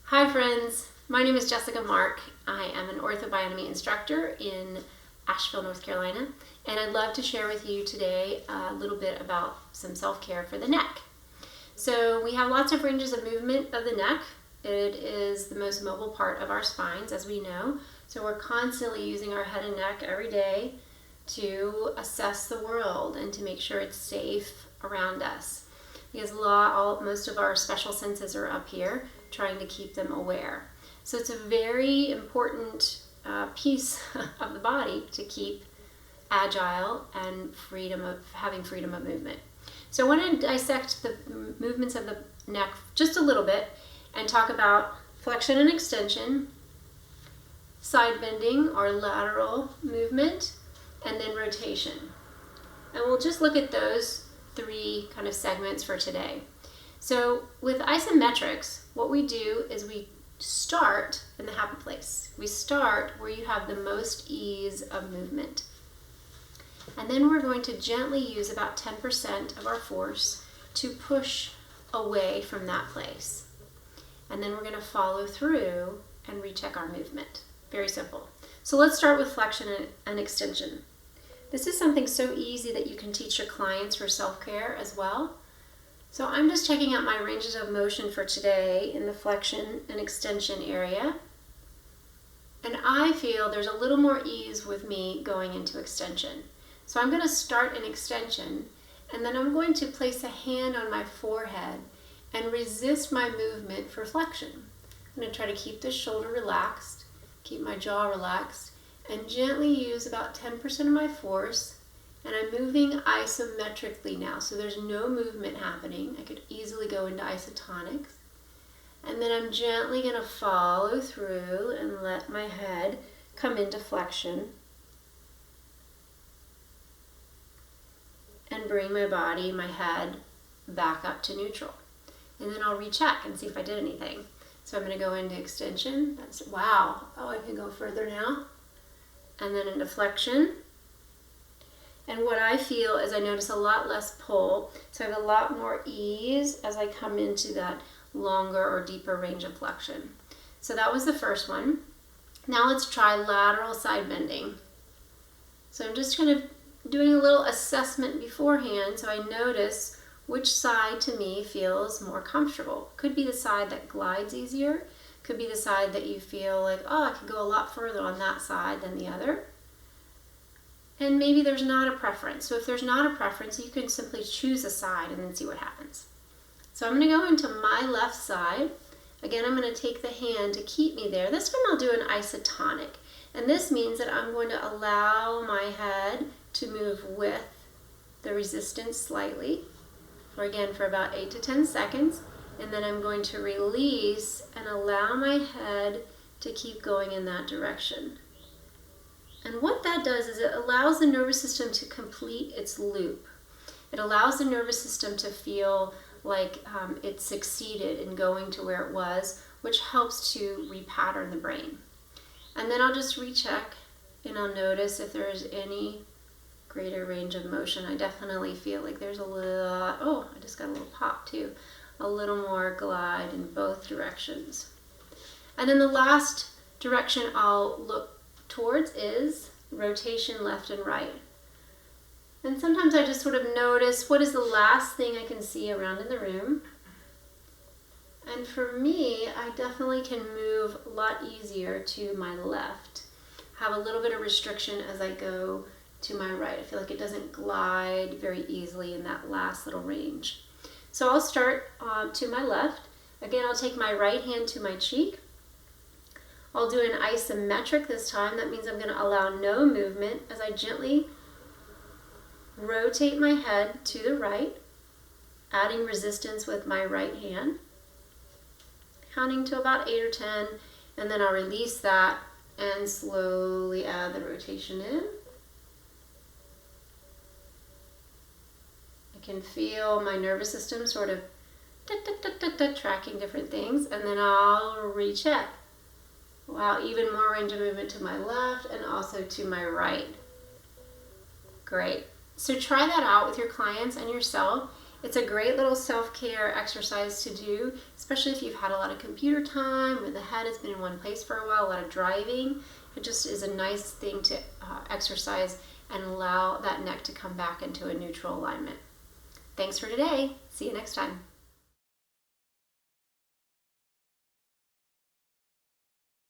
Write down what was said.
Hi friends, my name is Jessica Mark. I am an Ortho-Bionomy instructor in Asheville, North Carolina, and I'd love to share with you today a little bit about some self-care for the neck. So we have lots of ranges of movement of the neck. It is the most mobile part of our spines, as we know. So we're constantly using our head and neck every day to assess the world and to make sure it's safe around us. Because most of our special senses are up here, trying to keep them aware. So it's a very important piece of the body to keep agile and having freedom of movement. So I want to dissect the movements of the neck just a little bit and talk about flexion and extension, side bending or lateral movement, and then rotation. And we'll just look at those three kind of segments for today. So with isometrics, what we do is we start in the happy place. We start where you have the most ease of movement. And then we're going to gently use about 10% of our force to push away from that place. And then we're going to follow through and recheck our movement. Very simple. So let's start with flexion and extension. This is something so easy that you can teach your clients for self-care as well. So I'm just checking out my ranges of motion for today in the flexion and extension area. And I feel there's a little more ease with me going into extension. So I'm going to start in extension, and then I'm going to place a hand on my forehead and resist my movement for flexion. I'm going to try to keep the shoulder relaxed, keep my jaw relaxed, and gently use about 10% of my force. And I'm moving isometrically now, so there's no movement happening. I could easily go into isotonics. And then I'm gently going to follow through and let my head come into flexion. And bring my body, my head, back up to neutral. And then I'll recheck and see if I did anything. So I'm going to go into extension. Wow. Oh, I can go further now. And then into flexion. And what I feel is I notice a lot less pull, so I have a lot more ease as I come into that longer or deeper range of flexion. So that was the first one. Now let's try lateral side bending. So I'm just kind of doing a little assessment beforehand so I notice which side to me feels more comfortable. Could be the side that glides easier, could be the side that you feel like, oh, I could go a lot further on that side than the other. And maybe there's not a preference. So if there's not a preference, you can simply choose a side and then see what happens. So I'm going to go into my left side. Again, I'm going to take the hand to keep me there. This time I'll do an isotonic. And this means that I'm going to allow my head to move with the resistance slightly, for about 8 to 10 seconds. And then I'm going to release and allow my head to keep going in that direction. And what that does is it allows the nervous system to complete its loop. It allows the nervous system to feel like it succeeded in going to where it was, which helps to repattern the brain. And then I'll just recheck and I'll notice if there's any greater range of motion. I definitely feel like there's a little, oh, I just got a little pop too. A little more glide in both directions. And then the last direction I'll look towards is rotation left and right. And sometimes I just sort of notice what is the last thing I can see around in the room. And for me, I definitely can move a lot easier to my left. Have a little bit of restriction as I go to my right. I feel like it doesn't glide very easily in that last little range. So I'll start to my left. Again, I'll take my right hand to my cheek. I'll do an isometric this time. That means I'm going to allow no movement as I gently rotate my head to the right, adding resistance with my right hand, counting to about 8 or 10, and then I'll release that and slowly add the rotation in. I can feel my nervous system sort of tracking different things, and then I'll recheck. Wow, even more range of movement to my left and also to my right. Great. So try that out with your clients and yourself. It's a great little self-care exercise to do, especially if you've had a lot of computer time or the head has been in one place for a while, a lot of driving. It just is a nice thing to exercise and allow that neck to come back into a neutral alignment. Thanks for today. See you next time.